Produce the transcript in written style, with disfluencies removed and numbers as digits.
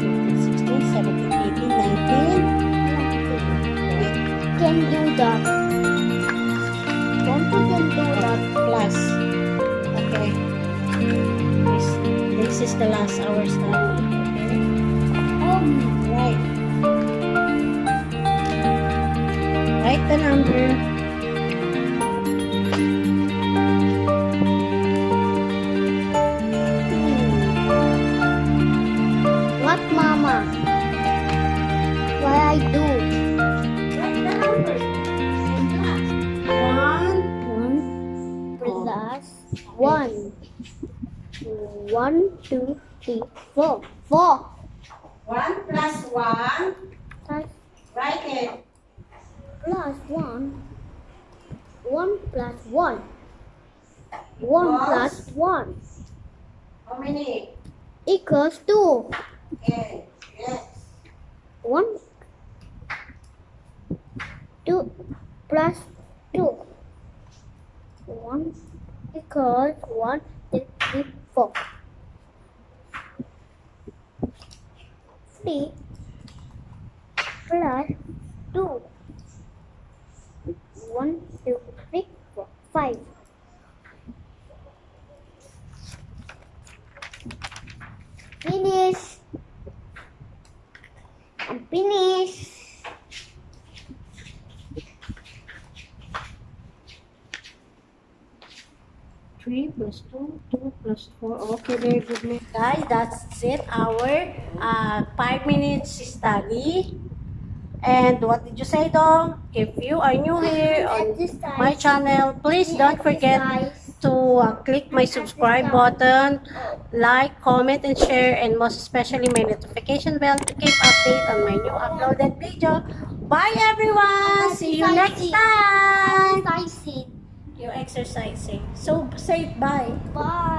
15, 16, 17, 18, 19. Can do that. Don't you can do that? Plus. Okay. This is the last hour study. Okay. Right. Right? Pick the number. What, Mama? What I do? Write the number. One. 1 plus 1. 1, 2, 3, 4. 4. 1 plus 1. Plus Write it. 1. 1 plus 1. 1 plus 1 How many? equals 2. Okay. Yes. 1, 2 plus 2. 1 equals 1, 2, 3, 4. 3 plus 2. 1, 2, 3, 4, 5. Finish. I'm finished. 3 plus 2, 2 plus 4. Okay, very good. Guys, that's it. Our 5 minutes study. And what did you say, Dom? If you are new here on my channel, please don't forget to click my subscribe button, like, comment, and share, and most especially my notification bell to keep update on my new uploaded video. Bye, everyone! See you next time! Exercising. You're exercising. So, say bye. Bye.